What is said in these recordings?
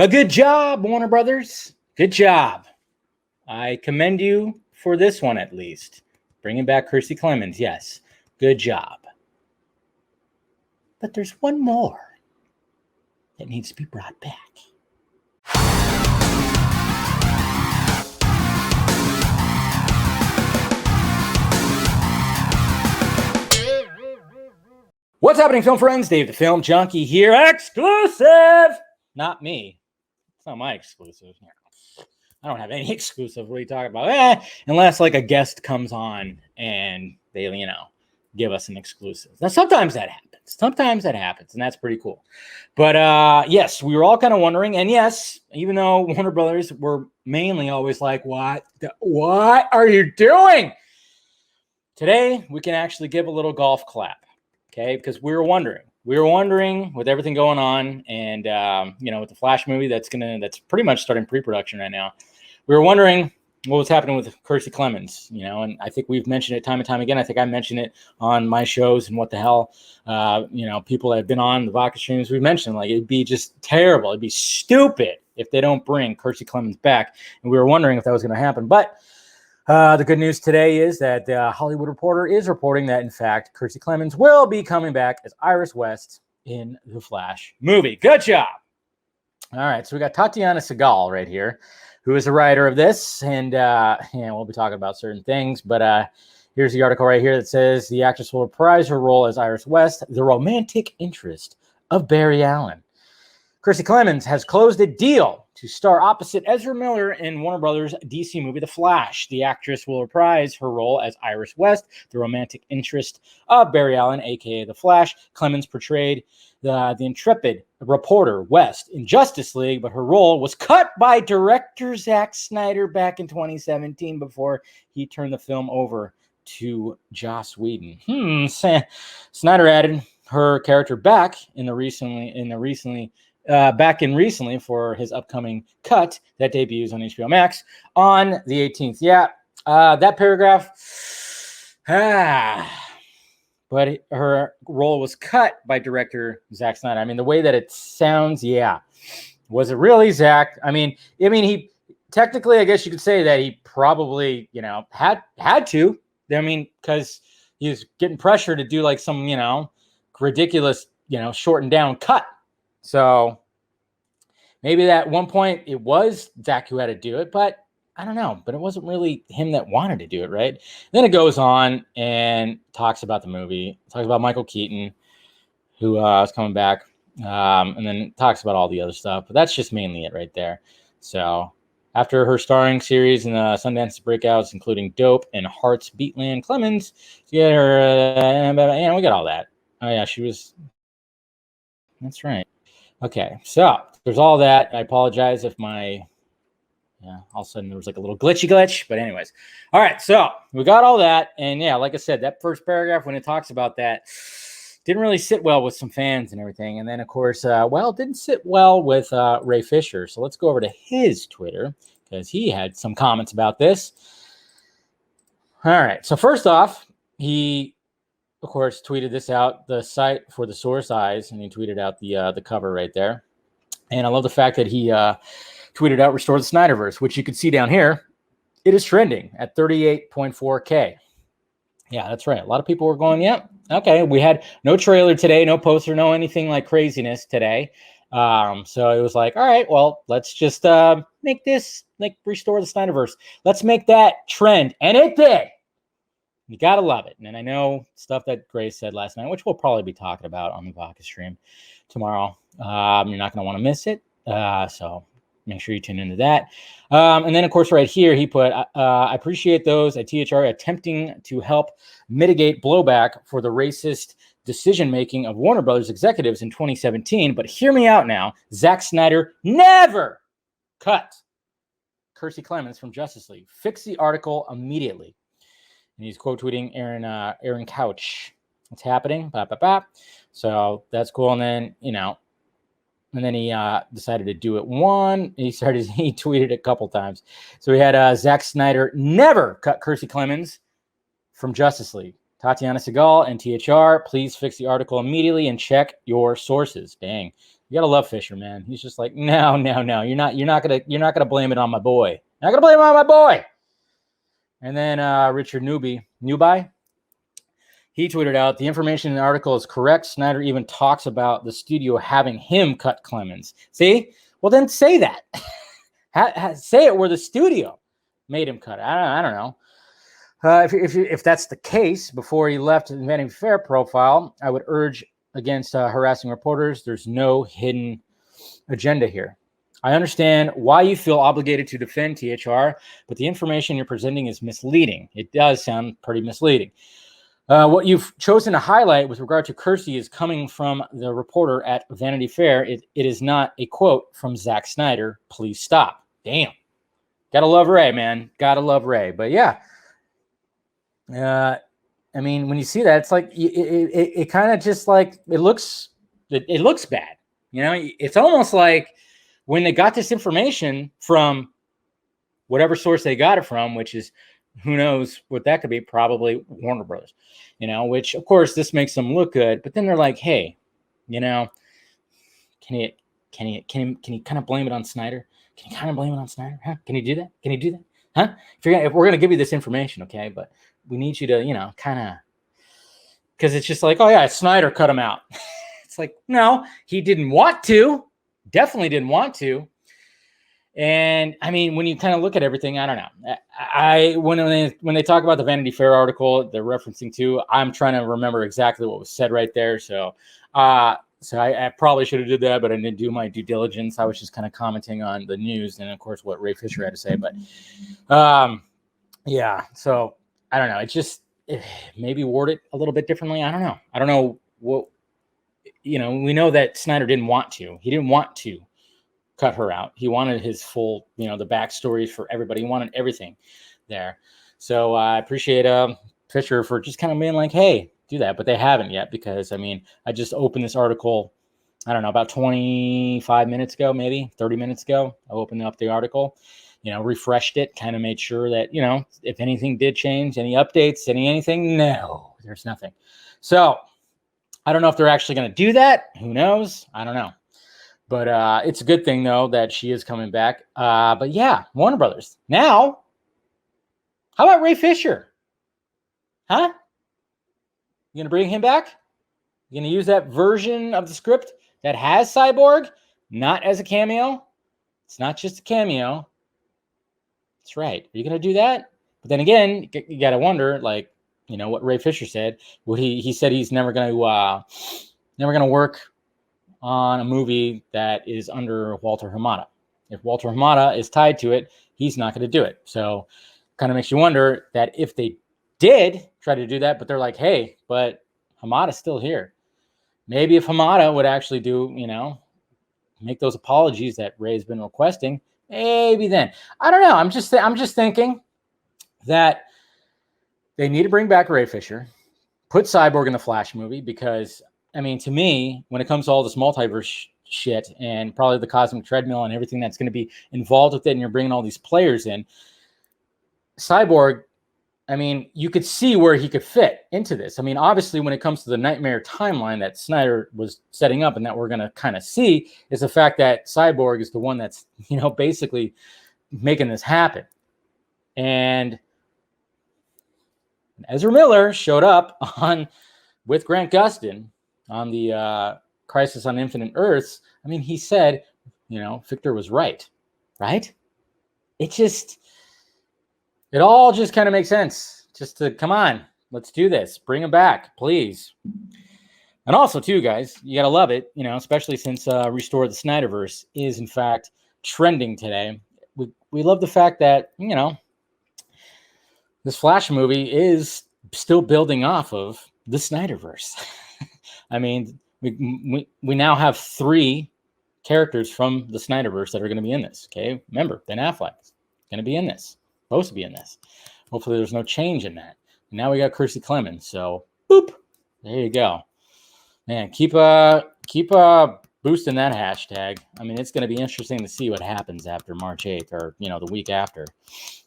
A good job, Warner Brothers. Good job. I commend you for this one, at least. Bringing back Kiersey Clemons, yes. Good job. But there's one more that needs to be brought back. What's happening, film friends? Dave the Film Junkie here. Exclusive! Not me. It's not my exclusive. I don't have any exclusive. What are you talking about? Unless like a guest comes on and they, give us an exclusive. Now, sometimes that happens. And that's pretty cool. But yes, we were all kind of wondering. And yes, even though Warner Brothers were mainly always like, what are you doing? Today, we can actually give a little golf clap. Okay, because we were wondering with everything going on, and with the Flash movie that's pretty much starting pre-production right now. We were wondering what was happening with Kiersey Clemons, and I think we've mentioned it time and time again. I think I mentioned it on my shows and what the hell, people that have been on the Vodka streams. We've mentioned like it'd be just terrible, it'd be stupid if they don't bring Kiersey Clemons back, and we were wondering if that was going to happen, but. The good news today is that the Hollywood Reporter is reporting that, in fact, Kiersey Clemons will be coming back as Iris West in the Flash movie. Good job. All right, so we got Tatiana Segal right here, who is the writer of this, and we'll be talking about certain things, but here's the article right here that says the actress will reprise her role as Iris West, the romantic interest of Barry Allen. Kiersey Clemons has closed a deal to star opposite Ezra Miller in Warner Brothers' DC movie The Flash. The actress will reprise her role as Iris West, the romantic interest of Barry Allen, a.k.a. The Flash. Clemons portrayed the intrepid reporter West in Justice League, but her role was cut by director Zack Snyder back in 2017 before he turned the film over to Joss Whedon. Snyder added her character back recently for his upcoming cut that debuts on HBO Max on the 18th. Yeah, that paragraph. But her role was cut by director Zack Snyder. I mean, the way that it sounds, yeah. Was it really Zack? I mean, he technically, I guess you could say that he probably, had to. I mean, because he was getting pressure to do like some, ridiculous, shortened down cut. So maybe at one point it was Zack who had to do it, but I don't know. But it wasn't really him that wanted to do it, right? Then it goes on and talks about the movie, talks about Michael Keaton, who is coming back, and then talks about all the other stuff. But that's just mainly it right there. So after her starring series in the Sundance breakouts, including Dope and Hearts Beatland, Clemons, we got all that. Oh yeah, she was. That's right. Okay, so there's all that. I apologize if all of a sudden there was like a little glitch. But anyways, all right, so we got all that. And yeah, like I said, that first paragraph when it talks about that didn't really sit well with some fans and everything. And then, of course, it didn't sit well with Ray Fisher. So let's go over to his Twitter because he had some comments about this. All right, so first off, he of course, tweeted this out, the site for The Source Eyes, and he tweeted out the cover right there. And I love the fact that he tweeted out Restore the Snyderverse, which you can see down here. It is trending at 38.4K. Yeah, that's right. A lot of people were going, yep, okay. We had no trailer today, no poster, no anything like craziness today. So it was like, all right, well, let's just make this, like, Restore the Snyderverse. Let's make that trend. And it did. You got to love it. And I know stuff that Grace said last night, which we'll probably be talking about on the Vodka stream tomorrow. You're not going to want to miss it. So make sure you tune into that. And then, of course, right here, he put, I appreciate those at THR attempting to help mitigate blowback for the racist decision-making of Warner Brothers executives in 2017. But hear me out now. Zack Snyder never cut Kiersey Clemons from Justice League. Fix the article immediately. And he's quote tweeting Aaron Couch. It's happening. So that's cool. And then, and then he decided to do it he tweeted a couple times. So we had Zack Snyder never cut Kiersey Clemons from Justice League. Tatiana Segal and THR, please fix the article immediately and check your sources. Dang. You gotta love Fisher, man. He's just like, no. You're not gonna blame it on my boy. You're not gonna blame it on my boy. And then Richard Newby, he tweeted out, the information in the article is correct. Snyder even talks about the studio having him cut Clemons. See? Well, then say that. Say it where the studio made him cut it. I don't know. If that's the case, before he left the Vanity Fair profile, I would urge against harassing reporters. There's no hidden agenda here. I understand why you feel obligated to defend THR, but the information you're presenting is misleading. It does sound pretty misleading. What you've chosen to highlight with regard to Kiersey is coming from the reporter at Vanity Fair. It is not a quote from Zack Snyder. Please stop. Damn. Gotta love Ray, man. Gotta love Ray. But yeah. I mean, when you see that, it's like it kind of just like it looks bad. You know, it's almost like when they got this information from whatever source they got it from, which is who knows what that could be, probably Warner Brothers, you know, which of course this makes them look good, but then they're like, hey, you know, can you kind of blame it on Snyder? Can you kind of blame it on Snyder? Huh? Can you do that? Can you do that? Huh? If we're going to give you this information, okay, but we need you to, you know, kind of, because it's just like, oh yeah, Snyder cut him out. It's like, no, he didn't want to. Definitely didn't want to. And I mean, when you kind of look at everything, I don't know. When they talk about the Vanity Fair article they're referencing to, I'm trying to remember exactly what was said right there. So I probably should have did that, but I didn't do my due diligence. I was just kind of commenting on the news and of course what Ray Fisher had to say. But yeah, so I don't know. It's just maybe word it a little bit differently. I don't know what, you know, we know that Snyder didn't want to. He didn't want to cut her out. He wanted his full, you know, the backstories for everybody. He wanted everything there. So I appreciate Fisher for just kind of being like, hey, do that. But they haven't yet because, I mean, I just opened this article, I don't know, about 25 minutes ago, maybe 30 minutes ago. I opened up the article, you know, refreshed it, kind of made sure that, you know, if anything did change, any updates, anything, no, there's nothing. So I don't know if they're actually going to do that. Who knows? I don't know. But it's a good thing, though, that she is coming back. But yeah, Warner Brothers. Now, how about Ray Fisher? Huh? You going to bring him back? You going to use that version of the script that has Cyborg, not as a cameo? It's not just a cameo. That's right. Are you going to do that? But then again, you got to wonder, like, you know, what Ray Fisher said. What he said he's never going to work on a movie that is under Walter Hamada. If Walter Hamada is tied to it, he's not going to do it. So kind of makes you wonder that if they did try to do that, but they're like, hey, but Hamada's still here. Maybe if Hamada would actually do, you know, make those apologies that Ray's been requesting, maybe then. I don't know. I'm just thinking that they need to bring back Ray Fisher, put Cyborg in the Flash movie because, I mean, to me, when it comes to all this multiverse shit and probably the cosmic treadmill and everything that's going to be involved with it, and you're bringing all these players in, Cyborg, I mean, you could see where he could fit into this. I mean, obviously, when it comes to the nightmare timeline that Snyder was setting up and that we're going to kind of see is the fact that Cyborg is the one that's, you know, basically making this happen. And Ezra Miller showed up with Grant Gustin on the Crisis on Infinite Earths. I mean, he said, you know, Victor was right? It all just kind of makes sense. Just to, come on, let's do this. Bring him back, please. And also, too, guys, you got to love it, you know, especially since Restore the Snyderverse is, in fact, trending today. We love the fact that, you know, this Flash movie is still building off of the Snyderverse. I mean, we now have 3 characters from the Snyderverse that are going to be in this. Okay, remember, Ben Affleck's going to be in this. Supposed to be in this. Hopefully, there's no change in that. And now we got Kiersey Clemons. So, boop, there you go. Man, keep boosting that hashtag. I mean, it's going to be interesting to see what happens after March 8th, or, you know, the week after.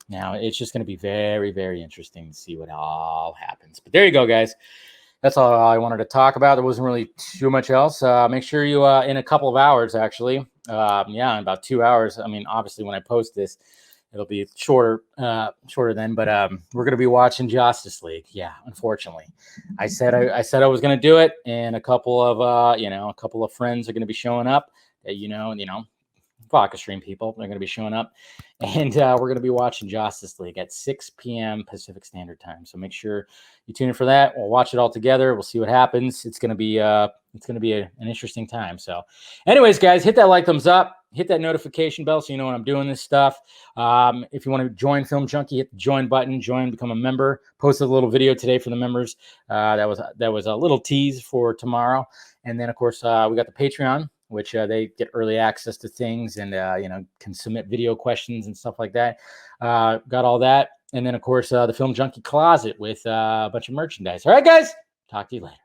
Now, it's just going to be very, very interesting to see what all happens. But there you go, guys. that's all I wanted to talk about. There wasn't really too much else. Make sure you in a couple of hours, actually. Yeah, in about 2 hours. I mean, obviously, when I post this, it'll be shorter then. But we're gonna be watching Justice League. Yeah, unfortunately, I said I was gonna do it, and a couple of friends are gonna be showing up. Vodka Stream people. They're going to be showing up, and we're going to be watching Justice League at 6 p.m. Pacific Standard Time. So make sure you tune in for that. We'll watch it all together. We'll see what happens. It's going to be an interesting time. So, anyways, guys, hit that like, thumbs up, hit that notification bell so you know when I'm doing this stuff. If you want to join Film Junkie, hit the join button. Join, become a member. Posted a little video today for the members. That was a little tease for tomorrow, and then of course we got the Patreon, which they get early access to things and, can submit video questions and stuff like that. Got all that. And then, of course, the Film Junkie Closet with a bunch of merchandise. All right, guys, talk to you later.